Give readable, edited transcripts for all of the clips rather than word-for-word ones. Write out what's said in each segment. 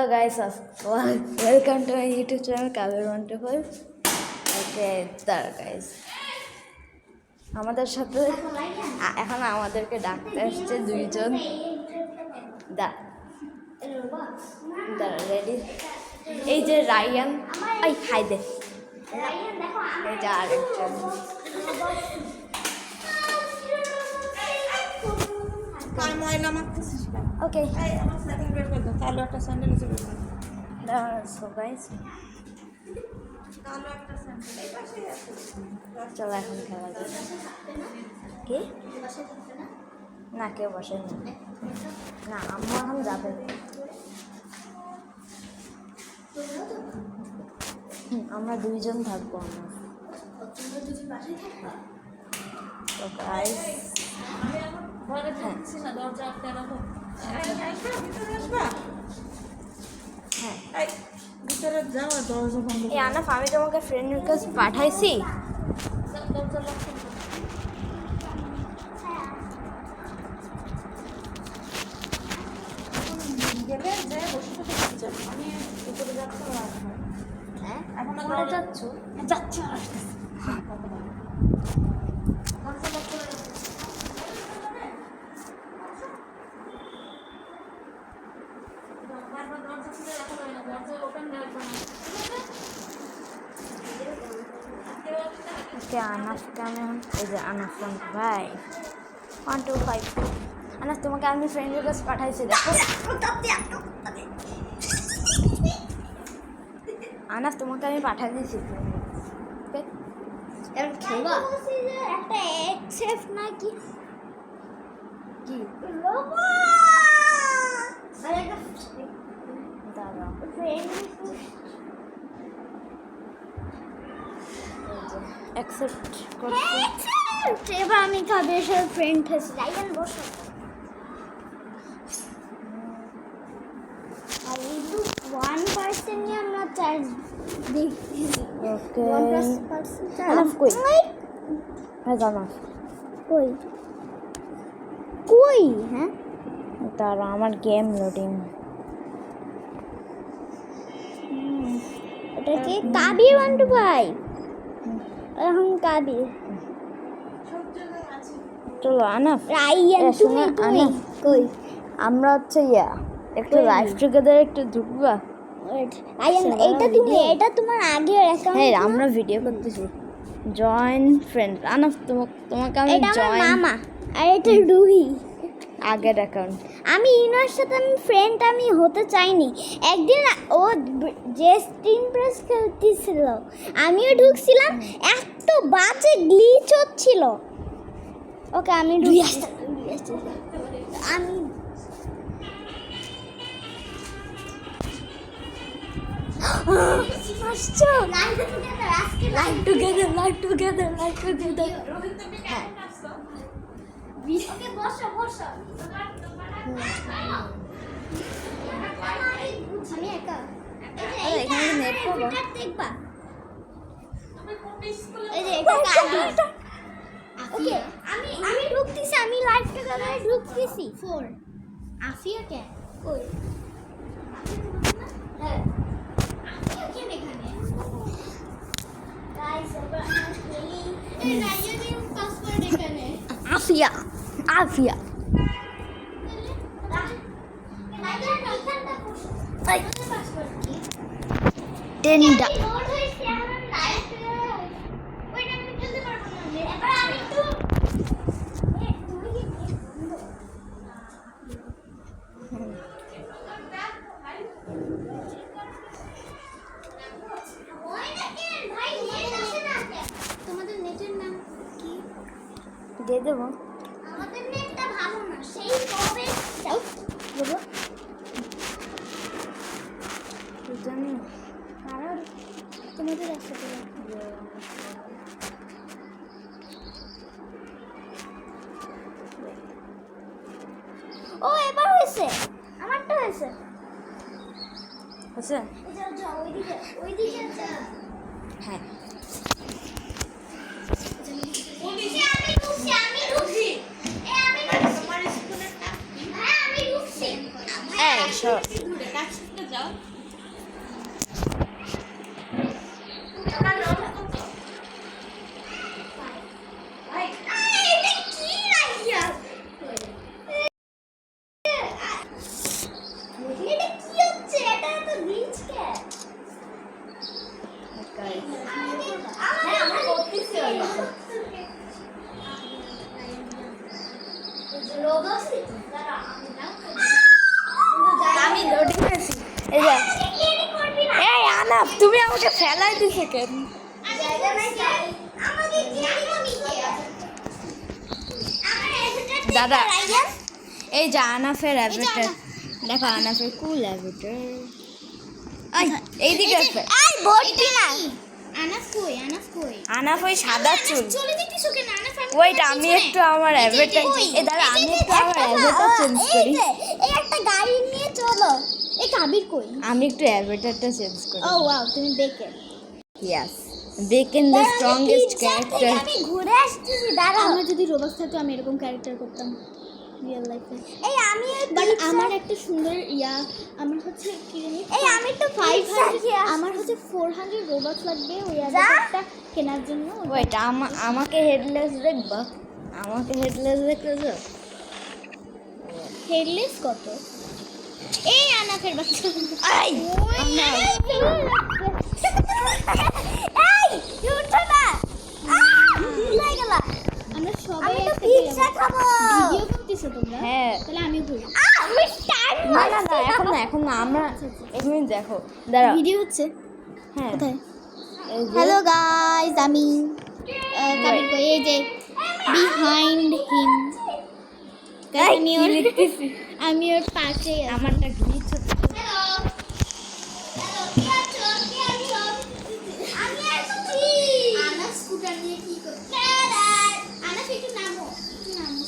Hello guys, welcome to my YouTube channel কাবের wonderful. Okay দাঁড়া guys, আমাদের সাথে এখন আমাদেরকে ডাকতে আসছে দুইজন। দাঁড়া রেডি। এই যে রায়ান, এই হাই দে, এই যে আরেকজন। ওকে সো গাইস, চলো এখন খেলা যাক। কি না, কেউ বসে না, আম্মু এখন যাবে। আমরা দুইজন থাকবো। আনাফ, আমি তোমাকে ফ্রেন্ড রিকোয়েস্ট পাঠাইছি। আনাফ কেমন? এই যে আনাফ ভাই 125। আনাফ, তোমাকে আমি ফ্রেন্ড রিকোয়েস্ট পাঠাইছি, দেখো। আনাফ, তোমাকে আমি পাঠাই দিয়েছি। খেলবা একটা এক্সেপ্ট নাকি কি দাঁড়া অ্যাকসেপ্ট করছি। এবার আমি কাদের সাথে ফ্রেন্ড হয়েছি। রাইয়ান বসো। আর এই তো 1% নিয়ে আমরা চার্জ দেখতেছি। ওকে 1% আনাফ কই? হ্যাঁ জানা কই কই? হ্যাঁ তারা আমার গেম লোডিং। এটা কি কাবির 125? এখন কাবির। চলো আনাফ, রাইয়ান তুমি কই? আমরা হচ্ছে একটু লাইভ টুগেদার একটু ঢুকবা। রাইয়ান, এটা তোমার আগের অ্যাকাউন্ট। হ্যাঁ, আমরা ভিডিও করতেছি। Join friend. আনাফ, তোমাকে আমি জয়েন। মামা, আর এটা রুহি আগের অ্যাকাউন্ট। আমি ইনার সাথে ফ্রেন্ড আমি হতে চাইনি। একদিন ও যে স্ক্রিন প্রেস খেলতেছিল, আমিও ঢুকছিলাম, এত বাজে গ্লিচ হচ্ছিল। ওকে আমি আমি লাইভ টুগেদার। হ্যাঁ বসো বসো। আমি একা এখানে নেট পাবো দেখবা। এই যে এটা ওকে আমি ঢুকতেছি, আমি লাইভ টুগেদারে ঢুকতেছি। 4 আফিয়া কে কই? হ্যাঁ আফিয়া কে এখানে? গাইস এবার আমরা খেলি। এই রাইয়ানের পাসওয়ার্ড এখানে। আফিয়া টেন্ডা তোমাদের নেটের নাম কি দিয়ে দেবো? আমাদের নেটটা ভালো না, সেই কবে যাও দেবো জানি। কারণ তোমাদের একসাথে ও এবার হয়েছে, আমারটা হয়েছে। আচ্ছা ওইদিকে হ্যাঁ যাও আমি লোডিং করেছি। এই যে এই আনাফ তুমি আমাকে ফেলাই দিছো কেন? দাদা এই যে আনাফের অ্যাভেটার দেখো, আনাফের কুল অ্যাভেটার এইদিকে আছে। এই বলতি না আনাফ ওই সাদা চুল। ওয়েট আমি একটু আমার অ্যাভেটার এই দাদা আমি একটু আমার অ্যাভেটার চেঞ্জ করি। এই একটা গাড়ি নিয়ে চলো। এই কাবির কই? আমি একটু অ্যাভেটারটা চেঞ্জ করি। ও ওয়াও, তুমি দেখে yes bacon the strongest character. আমি ঘুরে আসতেছি, দাঁড়াও। আমার যদি রোবক্স থাকতো আমি এরকম ক্যারেক্টার করতাম রিয়েল লাইফে। এই আমি বাট আমার একটা সুন্দর আমার হচ্ছে কি জানি এই আমি তো 500 আমার হচ্ছে 400 রোবক্স লাগবে ওই অ্যাডাপ্টারটা কেনার জন্য। ওয়েট আমাকে হেডলেস দেখবা, আমাকে হেডলেস দেখতেছো? হেডলেস কত? এই আনাফের বাচ্চা এই এই উঠো না। ভুলে গেলা। আমরা সবাই আমি তো একসাথে পিৎজা যাবো। খাবো। ভিডিও করতেছো তোমরা? হ্যাঁ। তাহলে আমি ঘুরি। আমি স্টার্ট না না না এখন না আমরা এক মিনিট দেখো দাঁড়াও। ভিডিও হচ্ছে হ্যাঁ কোথায়? এই যে- হ্যালো গাইস, আমি কাবির কই এই যে বিহাইন্ড হিম। এই, আমি কি ওর লিখতেছি? আমি ওর পাশে আছি। আমারটা গ্লিচ হচ্ছে। আনা স্কুটার নিয়ে কি করছে? আনা একটু নামো, একটু নামো।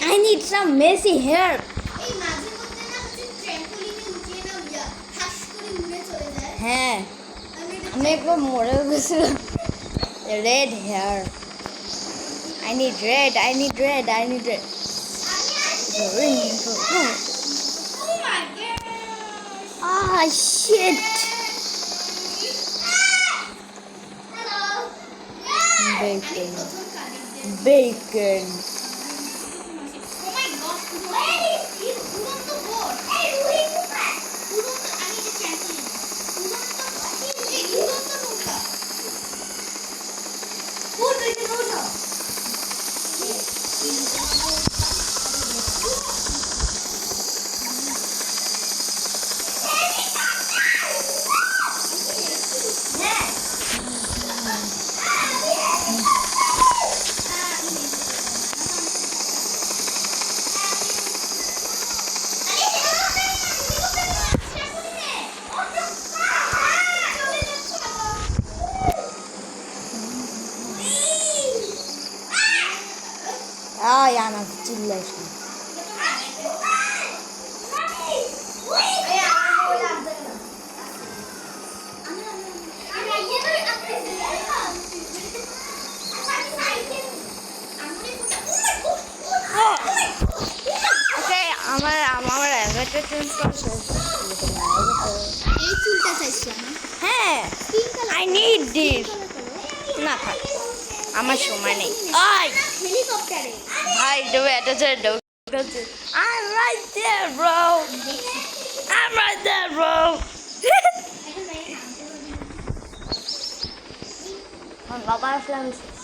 I need some messy hair. এই মাঝে মধ্যে না হচ্ছে ট্র্যাম্পোলিনে উঠিয়ে না ঠাস করে উড়ে চলে যায়। হ্যাঁ আমি এটা আমি একবার মরে গেছিলাম। Red hair I need red. আমি আসছি। Oh my god. Ah shit. Hello. আমি Bacon. প্রথম কাদের Bacon. Oh my god. এই উড়ন্ত বোর্ড। এই উড়ি কোথায়? উড়ন্ত আমি যে ট্র্যাম্পোলিন। উড়ন্ত নৌকা। বোর্ড দেখে বসাও। Ay ana চিল্লাইস না। ওকে আমার অ্যাভেটার চেঞ্জ করা শেষ। এই চুলটা চাইছিলাম না। হ্যাঁ pink colour I need this. না থাক আমার সময় নেই। আই হেলিকপ্টারে ভাই তুমি এটা ছেড়ে দাও। I'm right there bro. I'm right there bro. এখন যাই আমার বাবা আসলে আমি শেষ।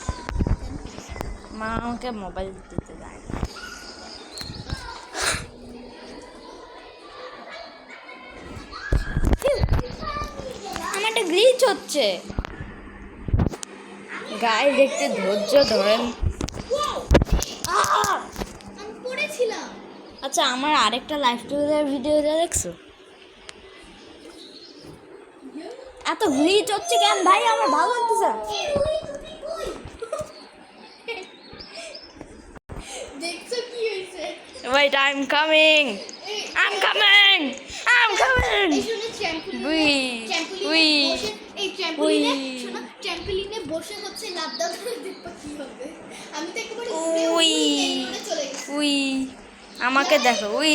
মা আমাকে মোবাইল দিতে দেয় না। আমার একটা গ্লিচ হচ্ছে গায়ে দেখতে ধৈর্য ধরেন। আমি পড়েছিলাম। আচ্ছা আমার আরেকটা লাইভ টুগেদার ভিডিওটা দেখছো? এত গ্লিচ হচ্ছে কেন ভাই? আমার ভালো লাগতেছে। দেখছো কি হয়েছে? Wait, I'm coming. I'm coming. I'm coming. এই শুনে ট্র্যাম্পোলিনে উই, উই, বসে এই ট্র্যাম্পোলিনে উই। শোনো ট্র্যাম্পোলিনে বসে হচ্ছে লাফ দাও করে দেখো কি হবে। আমি তো একেবারে উই, উড়ে চলে গেছি। উই। আমাকে দেখো, উই।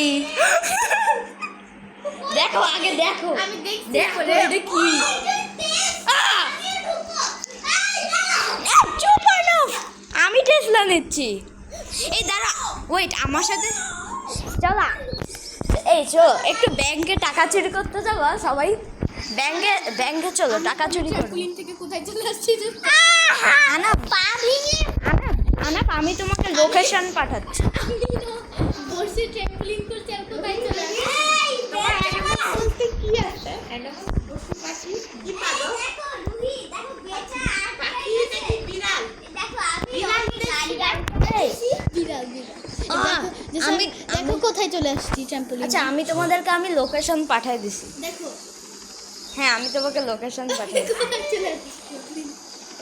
দেখো আগে দেখো। আমি দেখছি দেখো আগে। এটা কি? আহ! চুপ করো। আমি টেসলা নিচ্ছি। এই দাঁড়া, ওয়েট আমার সাথে চলা। এই চো একটু ব্যাংকে টাকা চুরি করতে যাবো সবাই। ব্যাংকে চলো টাকা চুরি করবো। ট্র্যাম্পোলিন থেকে কোথায় চলে আসছি যে আনা আনাপ আমি তোমাকে লোকেশন পাঠাচ্ছি। আমি বসে ট্র্যাম্পোলিন করছি আর কোথায় চলে আসছি? বলতে কি আছে? পশু পাখি কি পাগল? দেখো রুহি দেখো বেচা আর পাখি নাকি বিড়াল? দেখো আমি বিড়াল আমি দেখো কোথায় চলে আসছি ট্র্যাম্পোলিন। আচ্ছা আমি লোকেশন পাঠাই দিছি। দেখো হ্যাঁ আমি তোমাকে লোকেশন পাঠাই কোথায় চলে আসছি।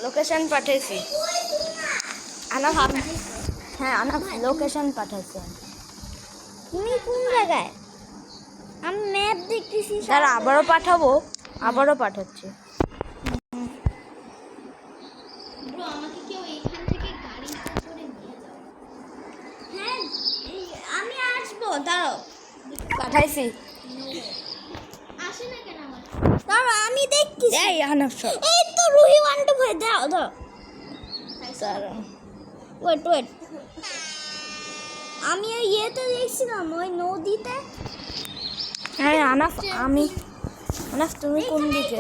লোকেশন পাঠাইছি। আনাপ হ্যাঁ আনাপ লোকেশন পাঠাইছি। তুমি কোন জায়গায়? আমি ম্যাপ দেখতেছি। দাঁড়া আবারও পাঠাচ্ছি। ব্রো আমাকে কেউ এখান থেকে গাড়িতে করে নিয়ে যাও। হ্যাঁ আমি আসবো দাঁড়াও। পাঠাইছি। আসে না কেন আমার? দাঁড়াও আমি দেখতেছি। এই আনাপ সব এই তো রুহি 125 দাও দাও। দাঁড়া। ওয়েট আমি ওই ইয়েতে দেখছিলাম ওই নদীতে। হ্যাঁ আনাপ তুমি কোন দিকে?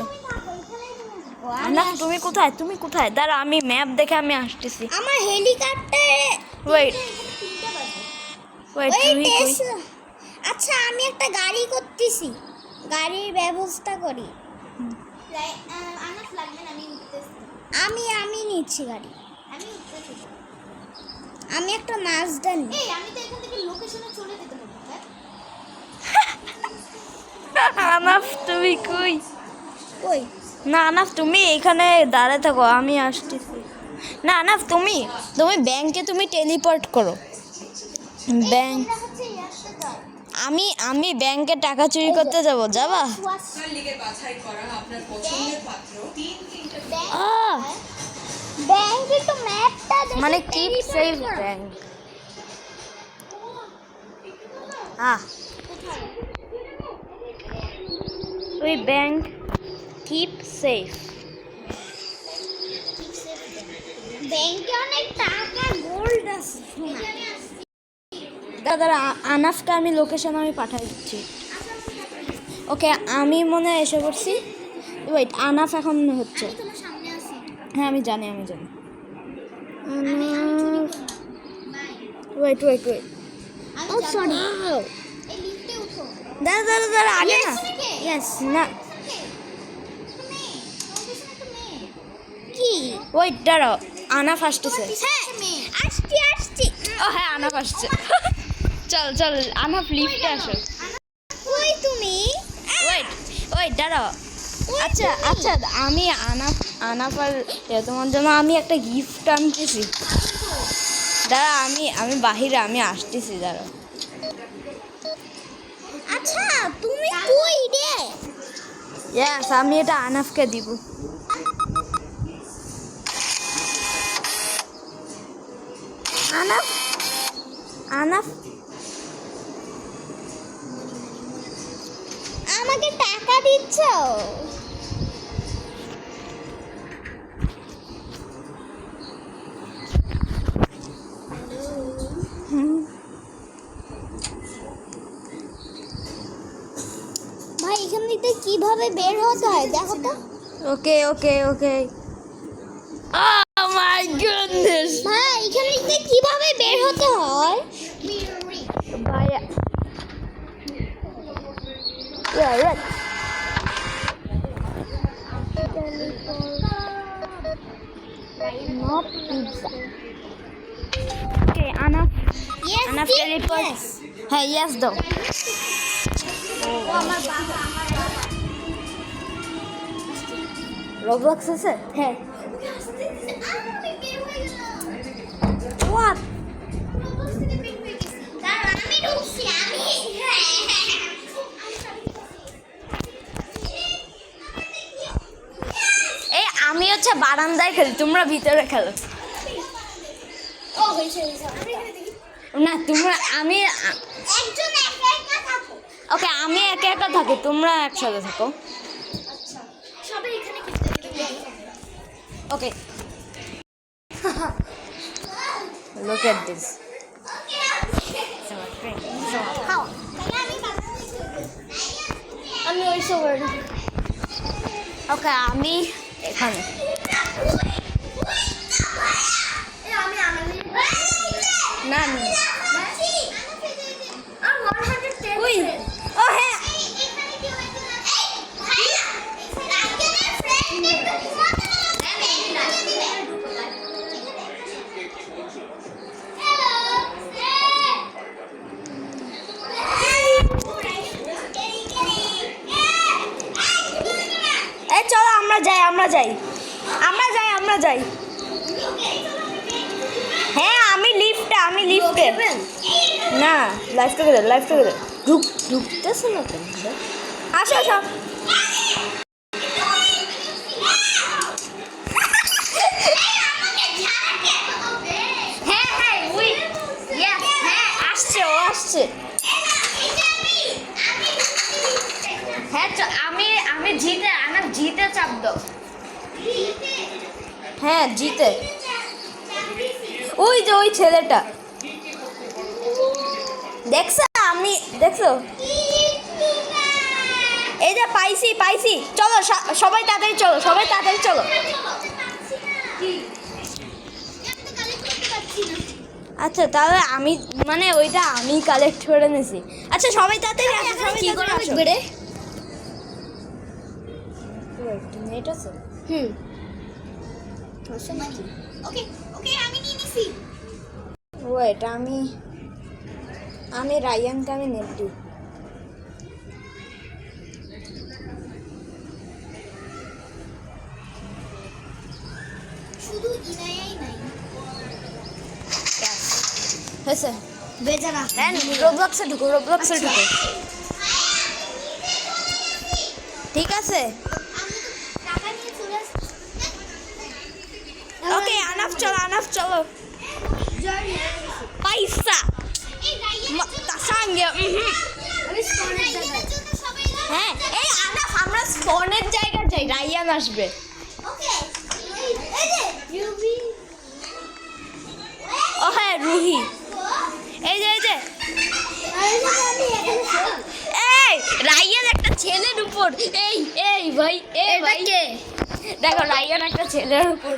আনাপ তুমি কোথায়? দাঁড়া আমি ম্যাপ দেখে আমি আসতেছি। আমার হেলিকপ্টারে ওয়েট ওই তুমি কই? আচ্ছা আমি একটা গাড়ি করতেছি, গাড়ির ব্যবস্থা করি। আমি নিচ্ছি গাড়ি। আমি একটা মাজদা নিই। আমি তো এখান থেকে লোকেশনে চলে যেতে পারবো। আনাপ তুমি কই? কই না আনাপ তুমি এখানে দাঁড়ায় থাকো আমি আসতেছি। না আনাপ তুমি ব্যাংকে তুমি টেলিপোর্ট করো। ব্যাংক আমি ব্যাংকে টাকা চুরি করতে যাবো। যাবা? ব্যাংকে তো ম্যাপটা মানে কিপ সেফ ব্যাংক। ওই ব্যাংক কিপ সেফ। ব্যাংকে অনেক টাকা গোল্ড আছে। দাদা আনাফকে আমি লোকেশন পাঠাই দিচ্ছি। ওকে আমি মনে হয় এসে পড়ছি। ওয়েট আনাফ এখন হচ্ছে। তোমার সামনে আছি। হ্যাঁ আমি জানি ওয়েট ও সরি এই লিফটে উঠো। দাঁড়া আগে না। ইয়েস না কি ওয়েট দাঁড়াও আনাফ আসতেছে। হ্যাঁ আসছি ও হ্যাঁ আনাফ আসছে। চল আনাফ লিফটে আসো। কই তুমি? ওয়েট দাঁড়াও। আচ্ছা আমি আনাফ আর তোমার জন্য আমি একটা গিফট আনতেছি। দাঁড়া আমি বাহিরে আমি আসতেছি। দাঁড়াও। আচ্ছা তুমি কই রে? ইয়েস আমি এটা আনাফকে দিব। আনাফ আমাকে টাকা দিচ্ছ? ভাই এখান থেকে কিভাবে বের হতে হয় দেখো তো। ওকে Oh my goodness! ভাই এখানে থেকে কিভাবে বের হতে হয়? ভাইয়া yeah right not pizza okay enough Yes, enough yes, teleport yes. hey yes though Roblox আছে হ্যাঁ what আমি ঢুকছি আমি এই আমি হচ্ছে বারান্দায় খেলি তোমরা ভিতরে খেলো ও হইছে হইছে না তোমরা আমি একজন একা একা থাকো ওকে আমি একা একা থাকি তোমরা একসাথে থাকো আচ্ছা সবাই এখানে খেলতে দিবে ওকে look at this খাও আমি ওই সবার ওকে আমি এখানে আমি আমি না না ওই ও হ্যাঁ এই চলো আমরা যাই হ্যাঁ আমি লিফটে না লাইফ টুগেদার ঢুকতেছে না কেন আসো হ্যাঁ ওই হ্যাঁ আসছে হ্যাঁ আমি জিতে চাপ দাও হ্যাঁ জিতে ওই যে ওই ছেলেটা দেখছো এই যে পাইছি চলো সবাই তাড়াতাড়ি চলো আচ্ছা তাহলে আমি মানে ওইটা আমি কালেক্ট করে নিয়েছি আচ্ছা সবাই তাড়াতাড়ি আসো সবাই কি করে তাড়াতাড়ি আসবে রে নেট আছে ওকে ওকে আমি নিয়ে নিছি ওয়েট আমি রায়ানকে আমি নেট দিই শুধু ইনায়াই নাই হয়েছে বেজারা রোবলক্সে ঢুকো ঠিক আছে টাকা নিয়ে চলে আসছি ওকে আনাফ চলো পয়সা তাসাঙ্গে আমি স্কনের জায়গায় সবাই হ্যাঁ এই আনাফ আমরা স্পনের জায়গা যাই রায়ান আসবে ওকে এই যে ইউবি ও হ্যাঁ রুহি এই যে আমি এখানে এই রায়ান একটা ছেলের উপর এই ভাই কে দেখো রায়ান একটা ছেলের উপর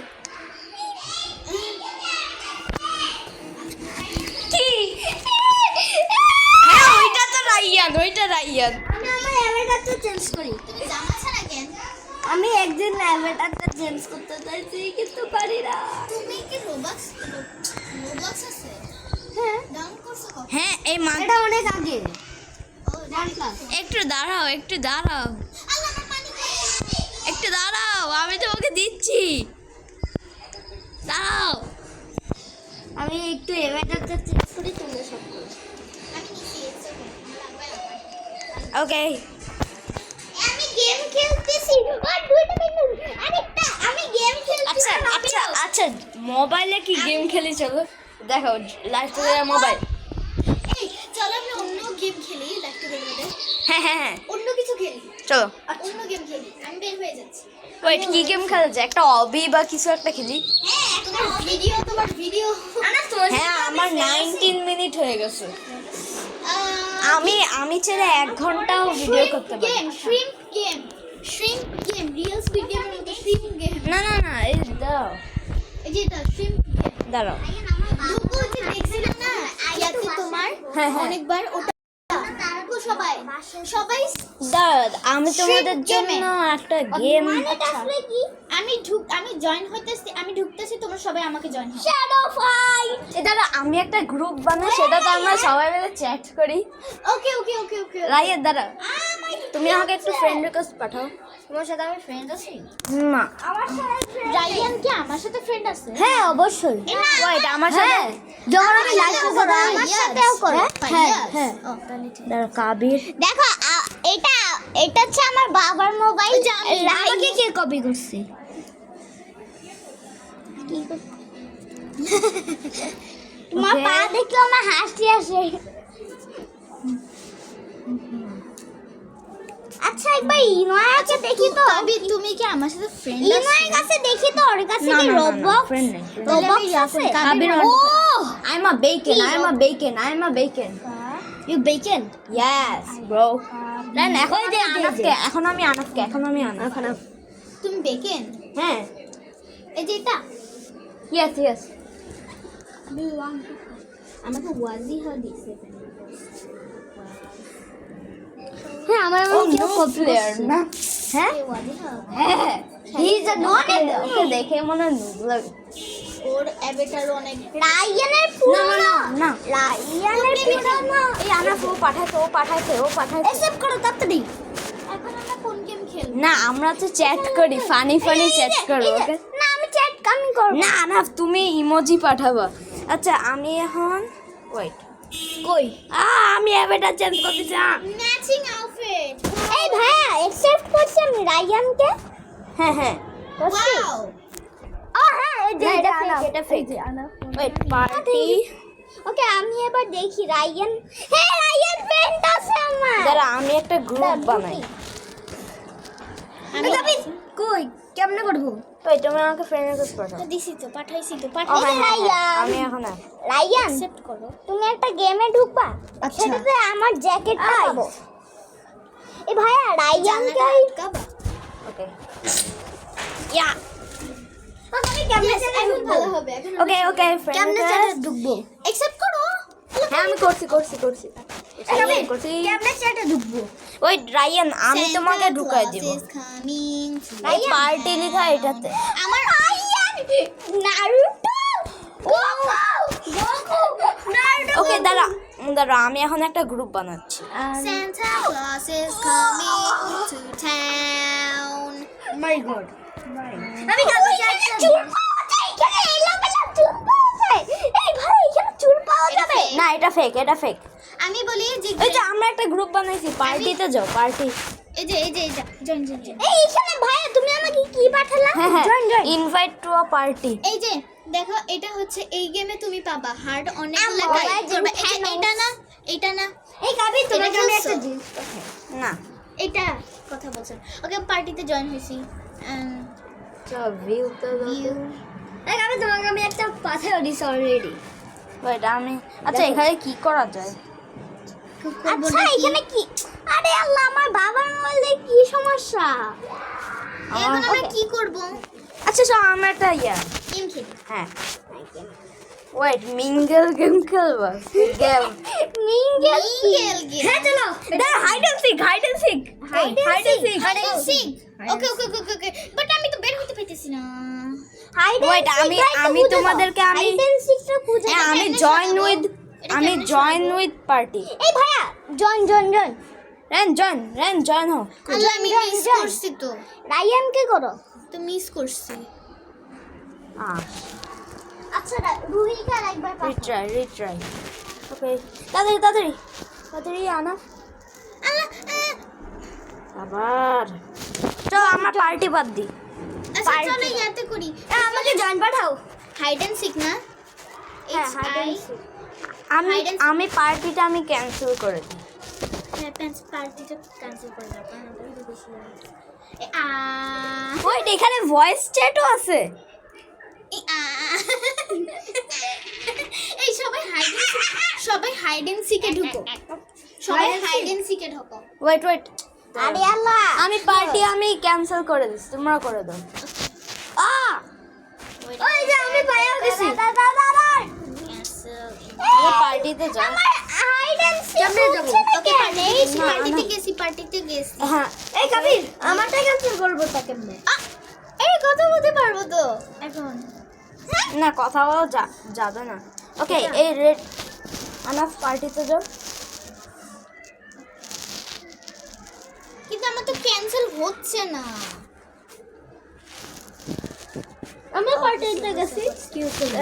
কি হ্যাঁ ওইটা রায়ান আমি আমার অ্যাভাটারটা চেঞ্জ করি তুমি জামা ছাড়া কেন আমি একদিন অ্যাভাটারটা চেঞ্জ করতে চাইছি কিন্তু পারি না তুমি কি রোবক্স আছে হ্যাঁ ডাউন করছো কখন হ্যাঁ এই এটা অনেক আগে ও জানলা একটু দাঁড়াও আল্লাহ আমার পানি একটু দাঁড়াও আমি তোমাকে দিচ্ছি দাঁড়াও আমি একটু অ্যাভাটারটা চেঞ্জ করি তোমরা সব করো আমি নিচে এসে ওকে আমি গেম খেলতেছি আর দুইটা মিনিট আরেকটা আমি গেম খেলতেছি আচ্ছা মোবাইলে কি গেম খেলি চলো দেখো লাইভ থেকে মোবাইল এই চলো আমরা অন্য গেম খেলি ল্যাপটপে হ্যাঁ অন্য কিছু খেলি চলো অন্য গেম খেলি আমি বের হয়ে যাচ্ছি ওয়েট কি গেম খেলা যায় একটা অবি বা কিছু একটা খেলি হ্যাঁ তোমার ভিডিও হ্যাঁ আমার 19 মিনিট হয়ে গেছে আমি ছেড়ে 1 ঘন্টাও ভিডিও করতে পারি game shrimp game real speed গেমের মতো শ্রিম্প গেম না এই দাও যে এটা shrimp দাঁড়াও। ঢুকু যে দেখছিলাম না ইয়াতে তোমার হ্যাঁ, হ্যাঁ। অনেকবার ওটা ঢুকু সবাই দাঁড়াও, আমি তোমাদের Shrimp জন্য game-এ। একটা গেম আসলে কি আমি জয়েন হইতেছি আমি ঢুকতেছি তোমরা সবাই আমাকে জয়েন হও শ্যাডো ফাইট দাঁড়া, আমি একটা গ্রুপ বানাই, সেটাতে আমরা সবাই মিলে চ্যাট করি। ওকে ওকে ওকে ওকে রাইয়া দাঁড়া, তুমি আমাকে একটু ফ্রেন্ড রিকোয়েস্ট পাঠাও। তোমার সাথে আমি ফ্রেন্ড আছি না, রায়ান কি আমার সাথে ফ্রেন্ড আছে হ্যাঁ অবশ্যই। ওয়েট, আমার সাথে যখন আমি লাইভ করব আমার সাথেও করো হ্যাঁ হ্যাঁ। দাঁড়া, কাবির দেখো এটা হচ্ছে আমার বাবার মোবাইল আমাকে কে কপি করছে তোমার পা দেখলে আমার হাসি আসে আচ্ছা একবার ইনয়ের দেখি তো তুমি কি আমার সাথে ফ্রেন্ড ইনয়ের কাছে দেখি তো ওর কাছে কি রবক্স ফ্রেন্ড নেই। রবক্স আছে কাবির ও I'm a bacon. I'm a bacon. I'm a bacon. You bacon Yes, bro. না না, এখন আমি আনাফকে। তুমি বেকন হ্যাঁ। এই যে এটা Yes, yes. আমাকে ওয়াজিহা দিছে হ্যাঁ আমার Oh, no player. না। হ্যাঁ? ওয়াজিহা হ্যাঁ। He is a no player. ওকে দেখে মনে হয় noob লাগে। ওর অ্যাভেটার অনেক রায়ানের না, পুরো না, না। রায়ানের পুরো না এই আনাফ ও পাঠাইছে। অ্যাকসেপ্ট করো তাড়াতাড়ি এখন আমরা কোন গেম খেলব না, আমরা তো চ্যাট করি, ফানি চ্যাট করব, ওকে? না আমি চ্যাট আমি করব না, আনাফ তুমি ইমোজি পাঠাবা। আচ্ছা, আমি এখন ওয়েট। কই? আমি অ্যাভেটার চেঞ্জ করতে চাই। ম্যাচিং আউটফিট এই ভাইয়া অ্যাকসেপ্ট করছি আমি রায়ানকে হ্যাঁ হ্যাঁ। ওয়াও ও হ্যাঁ এই যে এটা ফেক। Wait, party. ওকে আমি এবার দেখি রায়ান হ্যাঁ রায়ান ফ্রেন্ড আছে আমার দাঁড়া, আমি একটা গ্রুপ বানাই। আমি কই কেমনে করব ওই তুমি আমাকে ফ্রেন্ড রিকোয়েস্ট পাঠাও। পাঠাইছি তো ও হ্যাঁ, হ্যাঁ, হ্যাঁ, আমি এখন রায়ান অ্যাকসেপ্ট করো তুমি একটা গেমে ঢুকবা আচ্ছা। সেটাতে আমার জ্যাকেটটা পাবো এই ভাইয়া রায়ানকে ওকে। ইয়া। আমি কেমনে চ্যানেলে ভালো হবে ওকে ওকে, ফ্রেন্ড কেমনে চ্যানেলে ঢুকবো অ্যাকসেপ্ট করো হ্যাঁ, আমি করছি। করছি। কেমনে চ্যাটে ঢুকবো ওই রায়ান, আমি তোমাকে ঢুকাই দিব। কামিং এই পার্টি লেখা এটাতে। আমার রায়ান নারুটো গোকু নারুটো ওকে, দাঁড়া, আমি এখন একটা গ্রুপ বানাচ্ছি। Santa Claus is coming to town. My god. আমি গান গাইতে চুল পাওয়া যায় এখানে এলোমেলো চুল পাওয়া যায় এই ভাই এখানে চুল পাওয়া যাবে না, এটা ফেক। আমি বলি যে এই যে আমরা একটা গ্রুপ বানাইছি, পার্টিতে যাও, পার্টি। এই যে জয়েন এই এখানে ভাইয়া তুমি আমাকে কি পাঠালা হ্যাঁ, ইনভাইট টু আ পার্টি। এই যে দেখো এটা হচ্ছে এই গেমে তুমি পাবা হার্ড অনেক আমার লাগাই মোবাইল করবে যে এটা না এই কাবি তোমাকে আমি একটা জিনিস না, এটা কথা বলছেন ওকে পার্টিতে জয়েন হইছি ভিউ তো এই কাবি তোমাকে আমি একটা পাঠাও দিস অলরেডি ওয়েট, আমি আচ্ছা এখানে কি করা যায়? আচ্ছা এখানে কি আরে আল্লাহ আমার বাবার মোবাইলে কি সমস্যা এখন আমরা কি করব আচ্ছা সব আমরা একটা গেম খেলি হ্যাঁ, ওয়েট, মিঙ্গেল গেম খেলবো। গেম মিঙ্গেল গেম হ্যাঁ, চলো। দাঁড়া, hide and seek. Hide and seek okay but আমি তো বের হতে পাইতেছি না ওয়েট, আমি তোমাদেরকে হাইড এন্ড সিকটা খুঁজে হ্যাঁ, আমি জয়েন উইথ পার্টি। এই ভাইয়া জয়েন রেন জয়েন হো। আল্লাহ আমি মিস করছি তো রায়ান কে করো তো মিস করছি আচ্ছা রুহিকা একবার রিট্রাই। ওকে, তাড়াতাড়ি আনা। আল্লাহ আবার চল আমরা পার্টি বাদ দিই। আচ্ছা চলো ইয়াতে করি আমাকে জয়েন পাঠাও হাইড এন্ড সিক না আমি পার্টিটা আমি ক্যান্সেল করে দিই। পার্টিটা ক্যান্সেল করে দাও ওয়েট, এখানে ভয়েস চ্যাটও আছে। এই সবাই হাইড এন্ড সিকে ঢুকো ওয়েট, আরে আল্লাহ আমি পার্টি ক্যান্সেল করে দিচ্ছি, তোমরা করে দাও। ওই যে আমি ভাইয়া গেছি পার্টিতে যাও কেমনে যাব ওকে পার্টিতে গেছি হ্যাঁ এই কাবির আমারটা ক্যান্সেল করবো তা কেমনে এই কথা বলতে পারবো তো এখন না কথা বলা যাবে না ওকে এই রেড আনাফ পার্টিতে যাও কিন্তু আমার তো ক্যান্সেল হচ্ছে না আমরা পার্টিতে গেছি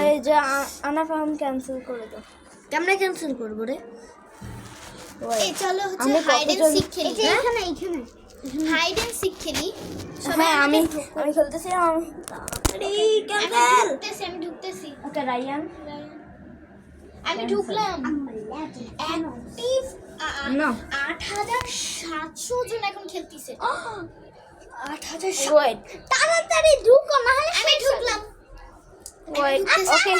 এই যে আনাফ আমি ক্যান্সেল করে দাও কেমনে ক্যান্সেল করব রে এই চলো হচ্ছে আমি হাইড এন্ড কতজন- সিক খেলি এখানে হাইড এন্ড সিক খেলি হ্যাঁ আমি খেলতেছি আমি আমি ঢুকতেছি ওকে রায়ান আমি ঢুকলাম অ্যাক্টিভ না 8700 জন এখন খেলতেছে 8700 ওয়েট তাড়াতাড়ি ঢুকো না হলে আমি ঢুকলাম wait okay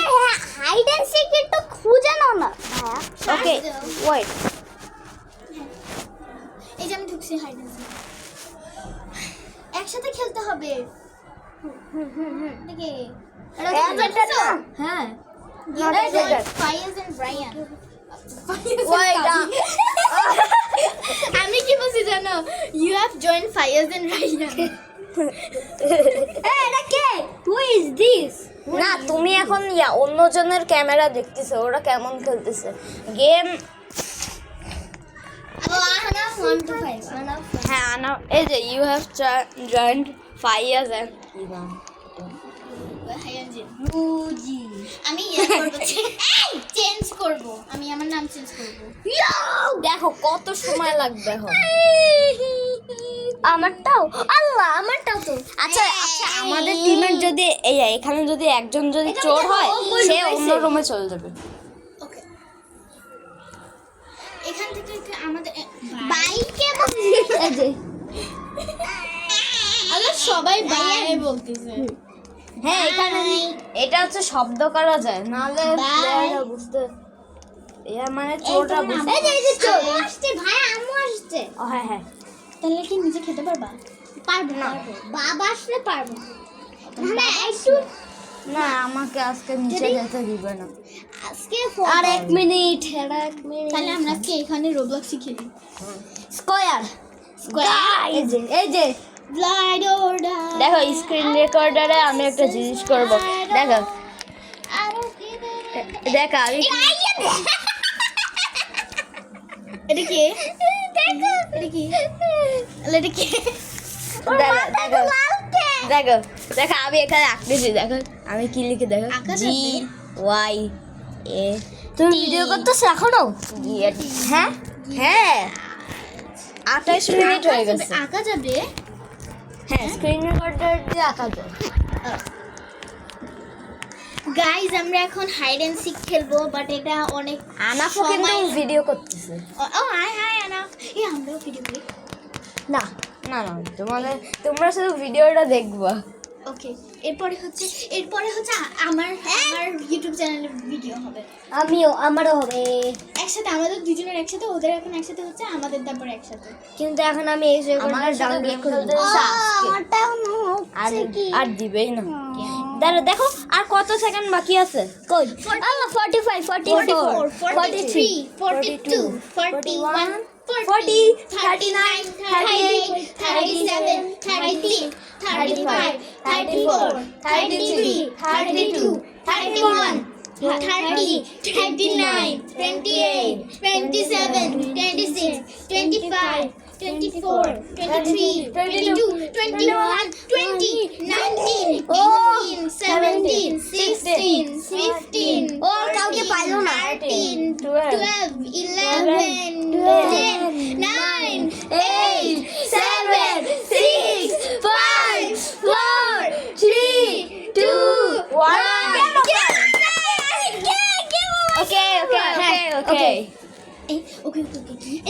hide and seek তো খুঁজে নাও না ওকে ওয়েট এই যে আমি ঢুকছি হাইড এন্ড সিক একসাথে খেলতে হবে দেখে হ্যাঁ ফায়াজ এন্ড ব্রায়ান ওয়েট আমি কি বলছি জানো you have join Fayaz and Rayan এটা কে হু ইজ দিস না তুমি এখন অন্যজনের ক্যামেরা দেখতেছো ওরা কেমন খেলতেছে গেম আনা 1 to 5 আনা হ্যাঁ আনা এই যে you have joined 5 years and বুজি আমি চেঞ্জ করব আমি আমার নাম চেঞ্জ করব দেখো কত সময় লাগবে এখন আমারটাও আল্লাহ আমারটাও তো আচ্ছা আচ্ছা আমাদের টিমের যদি এখানে যদি একজন যদি চোর হয় সে অন্য রুমে চলে যাবে ওকে এখান থেকে আমাদের বাইকে এই যে আরে সবাই বাই বলতেছে হ্যাঁ এখানে এটা হচ্ছে শব্দ করা যায় নাহলে প্লেয়াররা বুঝতে মানে চোররা বুঝতে এই যে চোর আসছে ভাই আম্মু আসছে হ্যাঁ হ্যাঁ তাহলে কি নিজে খেতে পারবা পারবো না বাবা আসলে পারবো না একটু না আমাকে আজকে নিচে যেতে দিবে না আজকে আর 1 মিনিট তাহলে আমরা কি এখানে রোবলক্স খেলি স্কয়ার এই যে গ্লাইড অর ডাই দেখো স্ক্রিন রেকর্ডারে আমি একটা জিনিস করব দেখো দেখো আমি এটা কি এটা কি এটা কি দেখো দেখো দেখো আমি এখানে আঁকতেছি দেখো আমি কি লিখে দেখো আঁকা জি যাবে? ওয়াই এ তুমি ভিডিও করতেছ এখনো হ্যাঁ হ্যাঁ 28 মিনিট হয়ে গেছে আঁকা যাবে হ্যাঁ স্ক্রিন রেকর্ডার দিয়ে আঁকা যায় গাইস আমরা এখন হাইড এন্ড সিক খেলবো বাট এটা অনেক আনাফও কিন্তু ভিডিও করতেছে ও হাই হাই আনা এই আমরাও ভিডিও করি না না না তোমরা শুধু ভিডিওটা দেখবা ওকে এরপরে হচ্ছে আমার ইউটিউব চ্যানেলে ভিডিও হবে আমারও হবে একসাথে আমাদের দুজনের একসাথে ওদের এখন একসাথে হচ্ছে আমাদের তারপর একসাথে কিন্তু এখন আমি এই আমার ডাউনলোড করতে আর দিবেই না দাঁড়া দেখো আর কত সেকেন্ড বাকি আছে কই 45 44 43 42 41 40 39 38 37 33 35 34 33 32 31 30 39 28 27 26 25 24 23 22 21 20 19 18 17 16 15 ও কাউকে পাইলো না 13 12 11 10 9 8 7 6 5 4 3 2 1 ওকে ওকে ওকে ওকে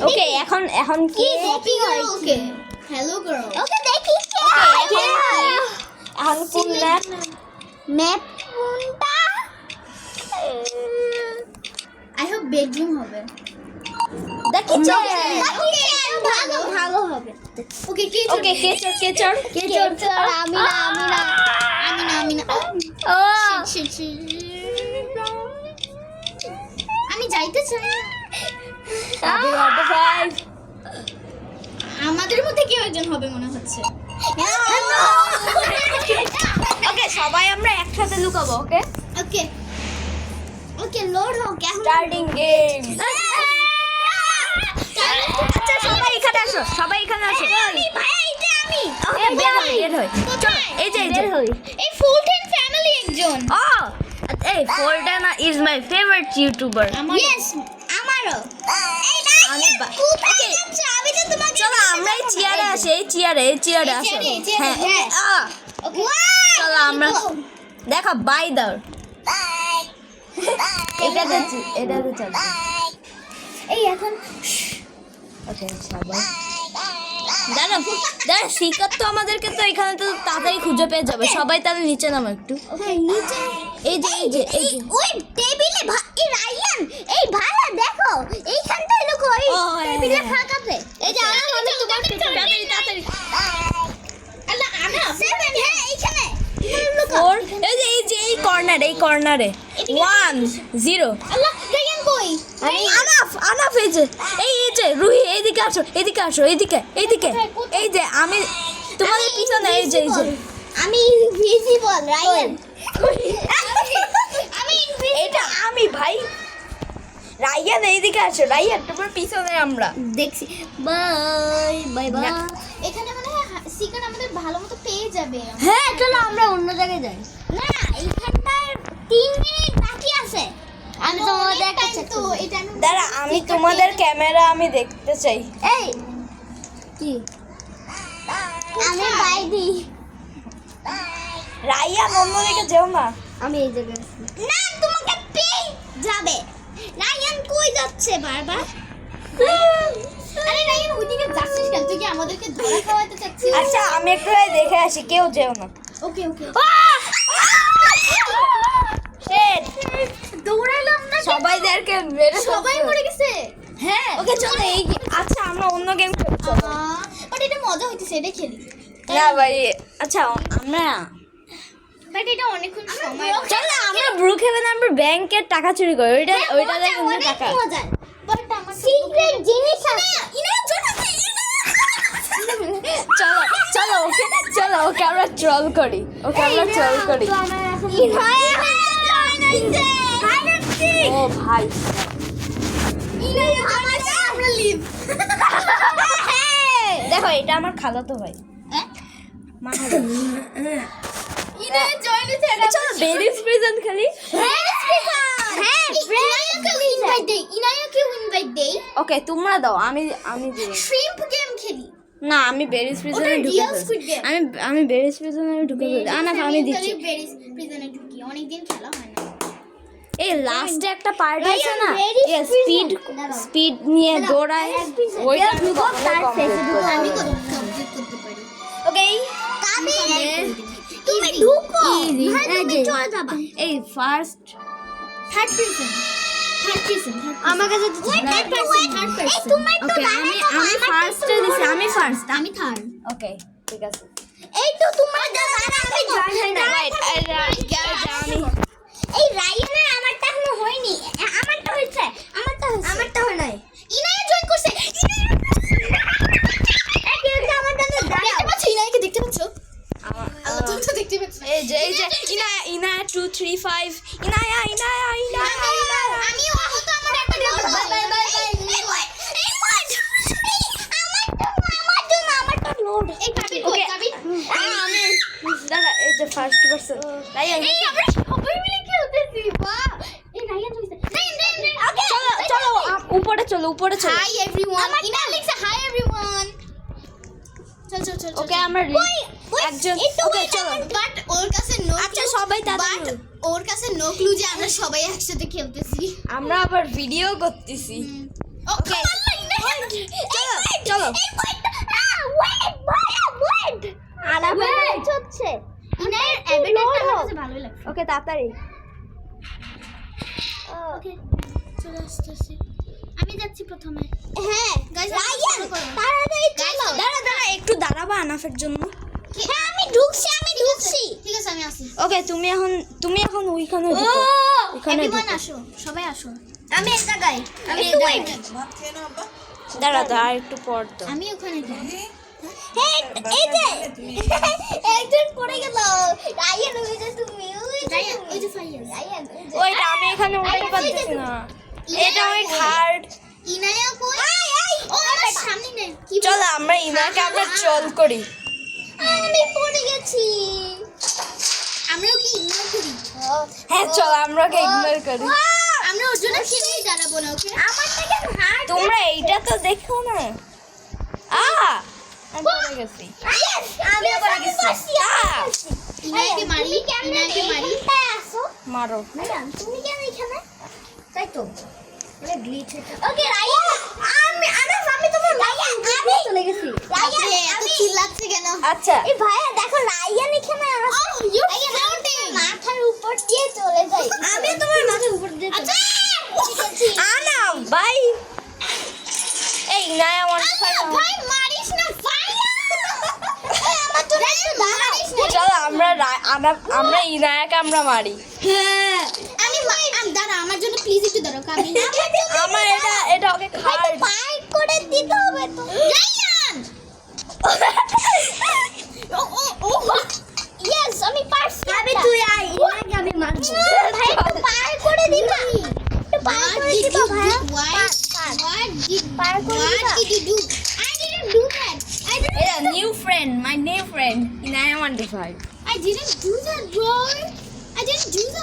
ওকে এখন কি ওকে হ্যালো গার্ল ওকে দেখি এখন কোন ম্যাপ ম্যাপ কোনটা আই হোপ বেডরুম হবে দেখি ভালো হবে ওকে ওকে কে চোর আমি না আমি না ও আমি যাইতে চাই না। আমাদের মধ্যে কেউ একজন হবে মনে হচ্ছে। ওকে সবাই আমরা একসাথে লুকাবো। ওকে ওকে ওকে লোড হোক এখন। Starting game. আচ্ছা সবাই এখানে আসো, সবাই এখানে আসো। আমি ভাই এইটা আমি বের হই চলো। এই যে এই ফুলটেন ফ্যামিলি একজন। ও এই ফোল্ডানা is my favourite YouTuber. Yes আমারও। এই না আমি ওকে আমি তো তোমাকে চলো আমরা এই চেয়ারে আসি, এই চেয়ারে আসো। হ্যাঁ হ্যাঁ ওকে চলো আমরা দেখো বাই দাও। এটাতে চলো। এই এখন ওকে সবাই দাঁড়া শিকার তো আমাদেরকে তো এখানে তো তাড়াতাড়ি খুঁজে পেয়ে যাবে। সবাই তাহলে নিচে নামো একটু। ওকে নিচে এই যে ওই টেবিলে এই রায়ান এই ভালো দেখো এইখানটায় লুকো এই ও, টেবিলে হ্যাঁ। ফাঁকাতে। এই যে আমি তোমাকে তাড়াতাড়ি আল্লাহ আনা 7 হ্যাঁ এইখানে লুকো। ফোর এই যে এই কর্নারে 1 0। আল্লাহ রায়ান কই আনাফ এই যে রুহি এইদিকে আসো এইদিকে এই যে আমি তোমাদের পিছনে এই যে আমি ইনভিজিবল রায়ান আমি এটা আমি ভাই রাইয়ান এইদিকে আসো। রাইয়ান তোমার পিছনে আমরা দেখছি বাই বাই বাই। না। এখানে মনে হয় সিকন আমাদের ভালো মতো পেয়ে যাবে। হ্যাঁ চলো আমরা অন্য জায়গায় যাই। না এইখানটায় 3 মিনিট বাকি আছে। আমি তোমাদের একটা তো এটা আমি দাঁড়া আমি তোমাদের ক্যামেরা আমি দেখতে চাই। এই কি আমি বাই দি রাইয়ান অন্যদিকে যেও না। আমি এই জায়গায় আছি। না তোমাকে পেয়ে যাবে। রায়ান কই যাচ্ছে বারবার? আরে রায়ান ওইদিকে যাচ্ছিস কেন? তুই কি আমাদেরকে ধরা খাওয়াতে চাচ্ছিস? আচ্ছা আমি একটু দেখে আসি, কেউ যেও না। ওকে ওকে Shit! দৌড়াইলাম না সবাইদেরকে মেরে সবাই মরে গেছে। হ্যাঁ ওকে চলো এই আচ্ছা আমরা অন্য গেম খেলছি। বাট এটা মজা হইতেছে, এটা খেলি। না ভাই আচ্ছা আমরা বাট এটা অনেকক্ষণ সময় চলো আমরা ব্রুক হেভেন আমরা ব্যাংকের টাকা চুরি করি। ওইটা দিয়ে কিন্তু টাকা। মজা বাট আমার সিক্রেট জিনিস আছে। চলো ওকে আমরা ট্রল করি। ও ভাই দেখো এটা আমার খালাতো ভাই। চলো বেরিজ প্রেজেন্ট খেলি। ওকে তোমরা দাও আমি দিই। না আমি বেরিজ প্রিজনে ঢুকে ফেলছি। আমি বেরিজ প্রিজনে ঢুকে ফেলছি। না আমি দিচ্ছি। অনেকদিন খেলা হয় না। এই লাস্টে একটা পার্ট আছে না, Berries স্পিড নিয়ে দৌড়ায় ওইটা আমি আমি কমপ্লিট করতে পারি। ওকে তুমি ঢুকো Easy. ভাই, তুমি এই যে। চলে যাবা। এই ফার্স্ট থার্ড পারসন আমার কাছে থার্ড পারসন। এই তুমি তো ওকে আমি ফার্স্টে দিছি। আমি ফার্স্ট। আমি থার্ড। ওকে ঠিক আছে। এই তো তোমার দাদা আমি জয়েন হই না। আমি এই রায়ানের আমারটা এখনো হয়নি। আমারটা হয়েছে। আমারটা হয় নাই। ইনায়া জয়েন করছে। এই কিন্তু আমারটা তো দেখতে পাচ্ছ, ইনায়াকে দেখতে পাচ্ছ? আল্লাহ তুমি তো দেখতে পাচ্ছ। এই যে ইনায়া 2 3 5 ইনায়া আমিও আহত, আমার একটা বাই বাই বাই আমারটা লোড। এই কাবির কই? Okay. কাবির আমি দাদা এই যে ফার্স্ট পারসন রাইয়ান। এই আমরা সবাই মিলে খেলতেছি। বাহ এই রায়ান হইছে। রায়ান ওকে চলো উপরে চলো হাই এভরিওয়ান। ইনা লিখছে হাই এভরিওয়ান। চল ওকে আমরা একজন ওকে চলো বাট ওর কাছে নো। আচ্ছা সবাই তাড়াতাড়ি। বাট ওর কাছে নো ক্লু যে আমরা সবাই একসাথে খেলতেছি। আমরা আবার ভিডিও করতেছি। ওকে চলো ওয়েট আলাপ হচ্ছে। ইনার এবিলিটিটা আমার কাছে ভালোই লাগছে। ওকে তাড়াতাড়ি। ওকে চলে আসতেছি। আমি যাচ্ছি প্রথমে। হ্যাঁ গাইস রায়ান তাড়াতাড়ি চলো। দাঁড়া একটু দাঁড়াবা আনাফের জন্য। হ্যাঁ আমি ঢুকছি ঠিক আছে আমি আসি ওকে তুমি এখন ওইখানে ও ঢুকো ওইখানে এভরিওয়ান ঢুকো। আসো সবাই আসো আমি এক জায়গায় আমি এই জায়গায় দাঁড়া একটু পর তো আমি ওখানে যাই হ্যাঁ এই যে একজন পড়ে গেল রায়ান ওই যে তুমি ওই যে ফাইয়াজ রায়ান ওইটা আমি এখানে উঠতে পারতেছি না এটা অনেক হার্ড ইনায়া কই ও আমার সামনে নেই কি চলো আমরা ইনাকে আমরা চল করি আমি পড়ে গেছি আমরাও কি ইগনোর করি হ্যাঁ চল আমরা ওকে ইগনোর করি আমরা ওর জন্য খেলেই দাঁড়াবো না ওকে আমার থেকে হার্ড তোমরা এইটা তো দেখো না আমি পড়ে গেছি আমি পড়ে গেছি আহ! ইনায়াকে মারি আসো মারো ম্যাডাম তুমি কেন এখানে তাই তো মানে গ্লিচ এটা ওকে রায়ান আমি তোমার রায়ান আমি চলে গেছি রায়ান এত চিল্লাচ্ছে কেন আচ্ছা এই ভাইয়া দেখো রায়ান এখানে আসো ইউ মাথার উপর দিয়ে চলে যাই আমি তোমার মাথার উপর দিয়ে আচ্ছা আনা ভাই এই ইনায়া ওয়ান টু ফাইভ ভাই মারিস না ভাইয়া আমার তো মারিস না চলো আমরা ইনায়াকে আমরা মারি আমি দাঁড়া আমার জন্য প্লিজ একটু দাঁড়াও কাবি আমার এটা ওকে হার্ড ফাইট করে দিতে হবে তো রায়ান ইয়েস আমি পারছি আবে তুই আই ইনাকে আমি মারবো ভাই একটু পার করে দিবা একটু পার করে দিবা ভাই পার করে দিবা what did you do I didn't do that এটা new friend my new friend Inaya one two five I didn't do that bro I didn't do that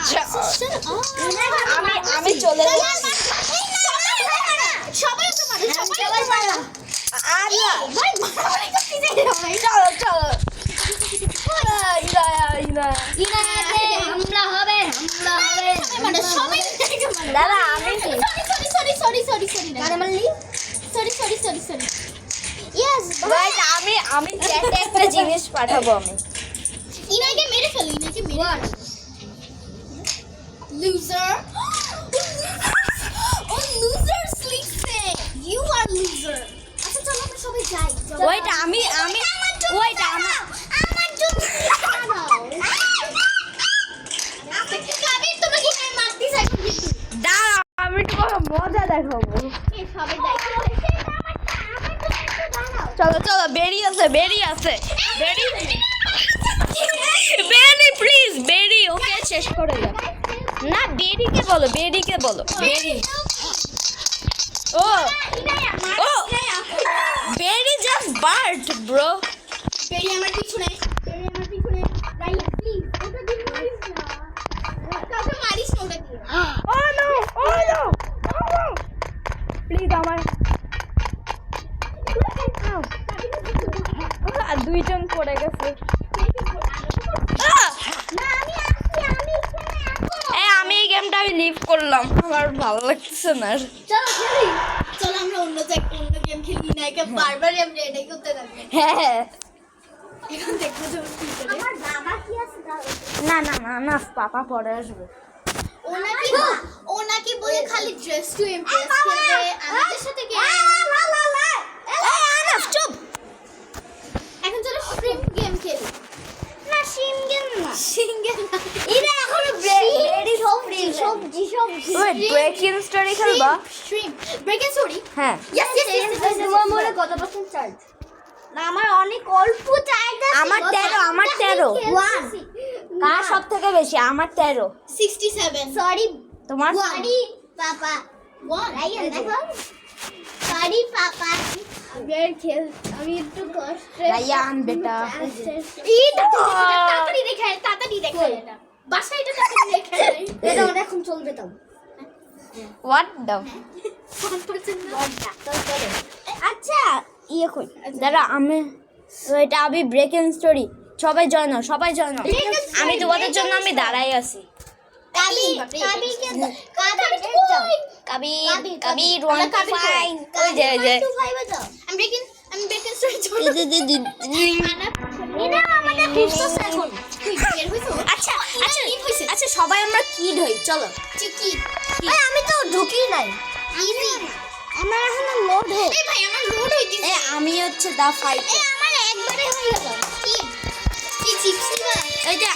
shut up আমি চলে যাচ্ছি সবাই তো মারো সবাই মারো আলা ভাই মারামারি করতে যাই চলো ইনায়া ইনাকে হামলা হবে মানে সবাই দাদা আমি সরি মানে মারলি সরি ইয়েস ভাই আমি চ্যাটে একটা জিনিস পাঠাবো আমি ইনাকে মেরে ফেলো লুজার ও লুজার স্লিপসে ইউ আর লুজার আচ্ছা চলো আমরা সবাই যাই ওয়েট আমি ওয়েট আমি আমার জন্য কাবির তোমাকে কি মারতে চাই কিন্তু দাঁড়া আমি তোমাকে মজা দেখাবো সবাই যাই চলো বেরি আছে বেরি প্লিজ বেরি ওকে শেষ করে দাও না বেরিকে বলো বেরি ও বেরি জাস্ট বার্ট ব্রো বেরি আমার পিছনে রাইট প্লিজ ওটা দিন মারিস না কাউকে মারিস না ওটা দিয়ে ও নো প্লিজ আমার দুইজন পড়ে গেছে আমি এই গেমটা লিভ করলাম আমার ভালো লাগছে না আর। চলো আমরা অন্য গেম খেলি না একে বারবার আমরা এটাই করতে থাকবো হ্যাঁ এখন দেখবো যে আমার বাবা কি আছে না পাপা পরে আসবে ওনাকে বলে খালি ড্রেস টু ইমপ্রেস খেলবে আমাদের সাথে গেম চুপ এখন চলো স্ট্রিম গেম খেলি না সিম গেম না এটা এখন সবজি ওয়েট ব্রেকিং স্টোরি খেলবা স্ট্রিম ব্রেক এন্ড সরি হ্যাঁ ইয়েস তোমার মনে কত পার্সেন্ট চার্জ না আমার অনেক অল্প চার্জ আছে আমার 13 কার সব থেকে বেশি আমার 13 67 সরি তোমার সরি পাপা রাইয়ান দেখো সরি পাপা বের খেল আমি একটু কষ্ট রায়ান বেটা এটা তাড়াতাড়ি দেখে এটা বাসায় এটা তাড়াতাড়ি দেখে এটা এখন চলবে তো হোয়াট দ্য 1% আচ্ছা ইয়ে কই দাঁড়া এটা আমি ব্রেকিং স্টোরি সবাই জয়েন হও আমি তোমাদের জন্য আমি দাঁড়াই আছি কাবির ওয়ান ফাইন ওই যে আমি ব্রেকিং স্টোরি আমাদের 20 সেকেন্ড আচ্ছা সবাই আমরা কিড হই চলো কি আমি তো ঢুকি নাই ইজি আমার এখন লোড হয় এই ভাই আমার লোড হইতিছে আমি হচ্ছে দা ফাইট আমার একবারে হয়ে গেল কি এই যে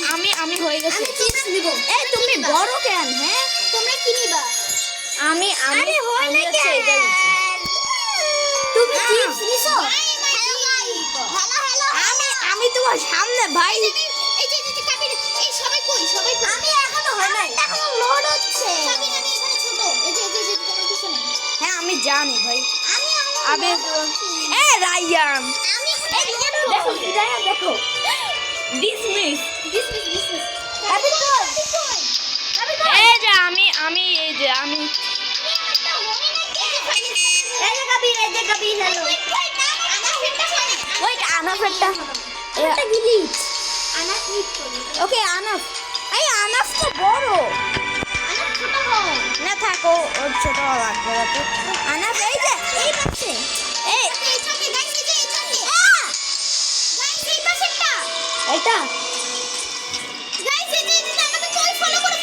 আমি হয়ে গেছি। আমি চিপস নিব। এই তুমি বড় কেন? হ্যাঁ তোমরা কি নিবা? আমি আরে হয় না হচ্ছে কেন? এটা দিচ্ছি। তুমি হ্যাঁ। চিপস নিছো? হ্যালো আমি তোমার সামনে ভাই। এই যে কাবির, এই সবাই কই? আমি এখনো হয় নাই। এখনো লোড হচ্ছে। কাবির আমি এখানে ছোট। এই যে তোমার পিছনে। হ্যাঁ আমি জানি ভাই। আমি এ রায়ান এই দেখো হিদায়া দেখো ডিসমিস। কাবির কই? এই যে আমি এই যে আমি এই যে কাবির হ্যালো। ওই আনাফেরটা এটা গিলিচ। আনা ক্লিক করি। ওকে আনাফ। এই আনাফ তো বড় আনা ছোট হয়। না থাকো ওর ছোট লাগবে না তো। আনাফ এই যে এই পাশে। এই এই ছবি গাইস এই যে এই ছবি। গাইস এই পাশেরটা। এটা গাইস এই যে আমাকে কই ফলো করো।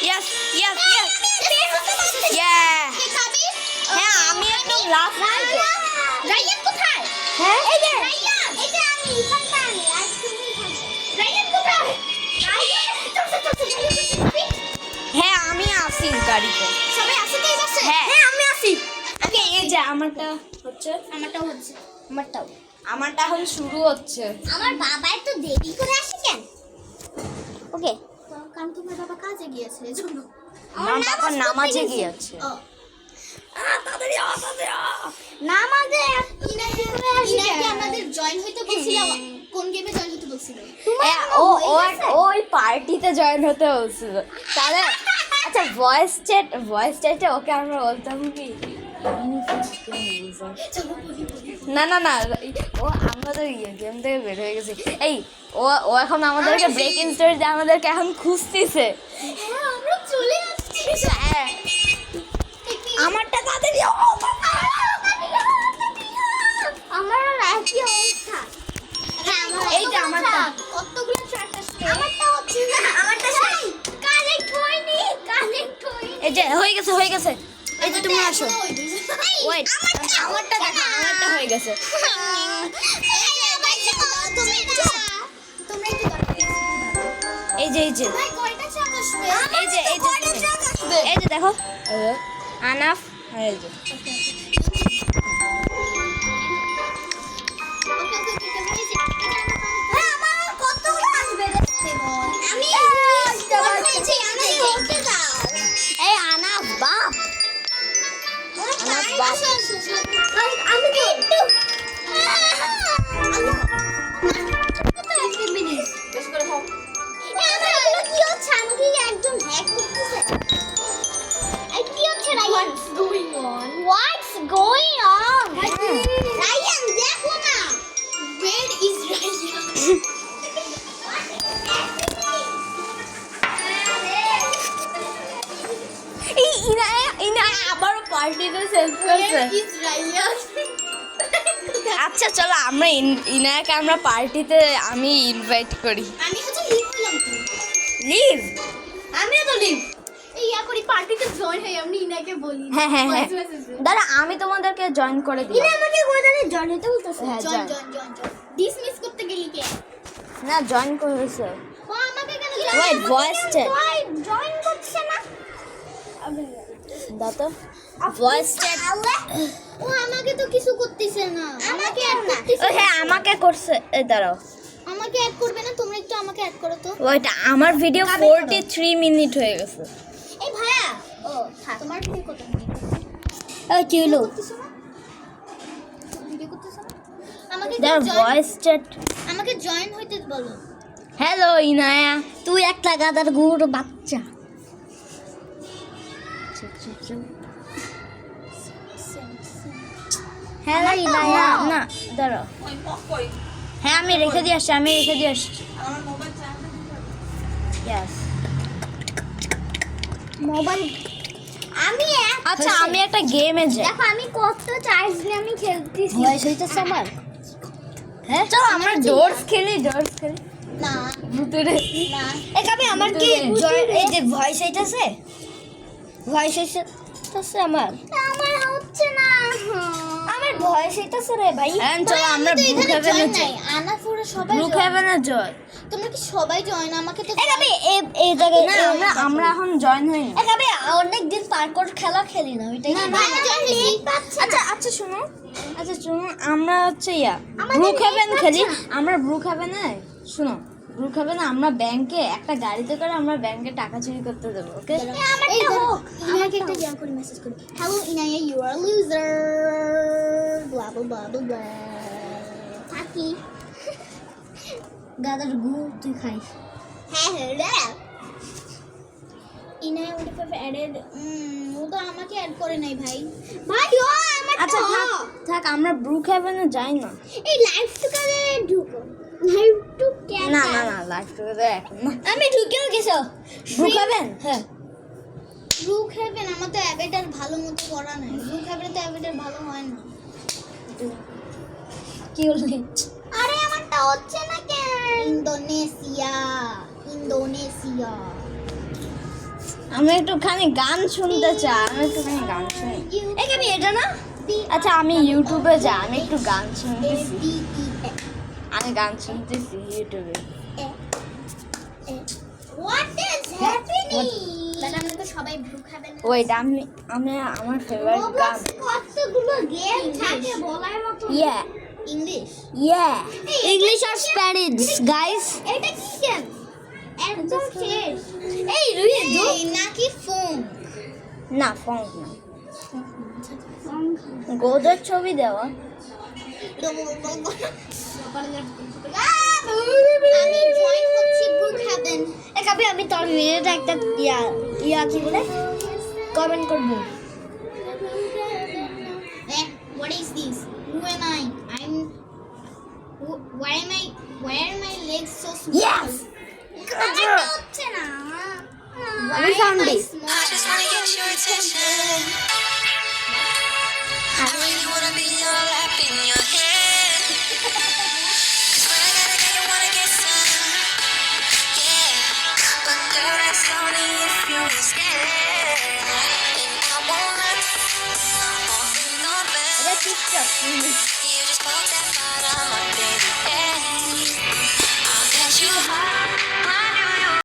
ইয়েস ইয়েস ইয়েস কে ইয়া কাবির? হ্যাঁ আমি একদম লাস্ট। রায়ান কোথায়? হ্যাঁ এই যে রায়ান, এই যে আমি এখানটা আমি আর তুমি এখানটা। রায়ান কোথায়? হ্যাঁ আমি আসি গাড়িতে। সবাই আছে তো এই পাশে? হ্যাঁ আমি আছি। ওকে এই যে আমারটা হচ্ছে আমারটাও হচ্ছে। আমারটাও। আমারটা এখন শুরু হচ্ছে। আমার বাবা এত দেরি করে আসে কেন? ওকে, কারণ তোমার বাবা কাজে গিয়েছে এজন্য। আমার বাবা নামাজে গিয়েছে। ও নামাজে ইনাকে করে আসে। ইনাকে আমাদের জয়েন হইতে বলছিল। কোন গেমে জয়েন হইতে বলছিল? ওই পার্টিতে জয়েন হতে বলছিল। তাহলে আচ্ছা ভয়েস চ্যাটে ওকে আমরা বলতাম কি না না না ও আমাদের গেম থেকে বের হয়ে গেছে। এই ও এখন আমাদেরকে ব্রেক ইন স্টোরি আমাদেরকে এখন খুঁজতেছে। হ্যাঁ, আমরা চলে আসছি। হ্যাঁ আমারটা তাদের আমার একই অবস্থা। হ্যাঁ, এই যে আমারটা। কতগুলো ট্র্যাক আসছে। আমারটা হচ্ছে না। আমারটা কানেক্ট হয়নি। এই যে হয়ে গেছে এই যে তুমি আসো। ওয়েট আমারটা দেখো আমারটা হয়ে গেছে। এই যে এই যে দেখো আনাফ এই যে এই আনাফ বাপ আমি তো একটু বেশ করে খাও। কি হচ্ছে? আমি কি একজন হ্যাক করতেছে? এই কি হচ্ছে Ryan? What's going on? Ryan দেখো না। Where is Rayan? এই ইনা আবার পার্টিতে সেলফি করছে। Where is Rayan? আচ্ছা চলো আমরা ইনাকে আমরা পার্টিতে আমি ইনভাইট করি। আমি হচ্ছে লিভ দিলাম তো। লিভ আমিও তো লিভ। এই ইয়া করি পার্টিতে জয়েন হই আমি ইনাকে বলি। হ্যাঁ Voice message এ। দাঁড়া আমি তোমাদেরকে জয়েন করে দিই। ইনা আমাকে কোন জানি জয়েন হতে বলতেছে। হ্যাঁ, জয়েন join. ডিসমিস করতে গেলি কে? না জয়েন করেছে। ও আমাকে কেন Wait, voice chat. জয়েন করছে না? দাও তো ভয়েস চ্যাট। ও আমাকে তো কিছু করতেছে না। আমাকে অ্যাড ও করতেছে। হ্যাঁ আমাকে করছে। এই দাঁড়াও আমাকে অ্যাড করবে না? তোমরা একটু আমাকে অ্যাড করো তো। ওইট আমার ভিডিও কাবে করো? 43 মিনিট হয়ে গেছে। এই ভাইয়া, ও তোমার ভিডিও কত মিনিট? এই কি হলো? ভিডিও করতেছ না? আমাকে দাঁড়া ভয়েস চ্যাট। আমাকে জয়েন হইতে বলো। হ্যালো ইনায়া। তুই একটা গাদার গুড় বাচ্চা। হ্যালো ইনায়া। না দাঁড়াও হ্যাঁ আমি রেখে দিয়ে আসছি Yes. মোবাইল আমি আচ্ছা আমি একটা গেমে যাই। দেখো আমি কত চার্জ নিয়ে আমি খেলতেছি। ভয়েস হইতেছে আমার। হ্যাঁ চলো আমরা ডোরস খেলি না ভিতরে। না এই কবে আমার কি ভিতরে। এই যে ভয়েস হইতেছে আছে আমার হচ্ছে না, আমার ভয় সেটাছে রে ভাই। চলো আমরা ব্লু হেভেনে যাই। আনা পুরো সবাই ব্লু হেভেনে জয়। তোমরা কি সবাই জয়েন? আমাকে তো এই জায়গায় না, আমরা এখন জয়েন হইনি। আমি অনেক দিন পার্কর খেলা খেলি না, ওইটাই আচ্ছা শোনো, আমরা হচ্ছে ব্রুক হেভেন খেলি। আমরা ব্রুক হেভেনে শোনো, ব্রুক হেভেনে আমরা ব্যাংকে একটা গাড়িতে করে আমরা ব্যাংকে টাকা চুরি করতে দেবো, ওকে? ইনায়াকে একটা ইয়া করে মেসেজ করি, hello Inaya, you are loser, blah blah blah blah. থাকি গাদার গু তুই খাইস। হ্যাঁ হ্যাঁ ইনায়া ওটা অ্যাডেড, ও তো আমাকে অ্যাড করে নাই ভাই। ও আমার আচ্ছা থাক আমরা ব্রুক হেভেনে যাই না। এই লাইভ টুকারে ঢুকো, লাইভ টু না লাইফ টুগেদার এখন না। আমি ঢুকেও গেছো ব্রুক হেভেন? হ্যাঁ ব্রুক হেভেন। আমার তো অ্যাভেটার ভালো মতো করা নাই। ব্রুক হেভেনে তো অ্যাভেটার ভালো হয় না। কি বললি? আরে আমারটা হচ্ছে না কেন? ইন্দোনেশিয়া। আমি একটুখানি গান শুনতে চাই, এই আমি এটা না। আচ্ছা আমি ইউটিউবে যাই, আমি একটু গান শুনতেছি। ইউটিউবে। What is happening? দাদা আমরা তো সবাই ব্রুক হেভেন। ওয়েট, আমি আমার ফেভারিট গান। কতগুলো গেম থাকে বলার মতো। ইংলিশ ইংলিশ আর স্প্যানিশ গাইস। এটা কি গেম? একদম শেষ। এই রুহি নাকি ফোন? না ফোন না, গোদের ছবি দেওয়া। আমি জয়েন করছি ব্রুক হেভেন। আমি তোর ভিডিওটা একটা ইয়া কি বলে কমেন্ট করব। What is this? Who am I? Why are my legs so small? Yes! আমার হচ্ছে না। আমি found it. I just wanna get your attention. I really wanna be all up in your head. 'Cause when I gotta get, you wanna get some. Yeah. But girl, that's only if you're scared. And I won't let you know better. এটা TikTok. You just poke that bottom up, baby.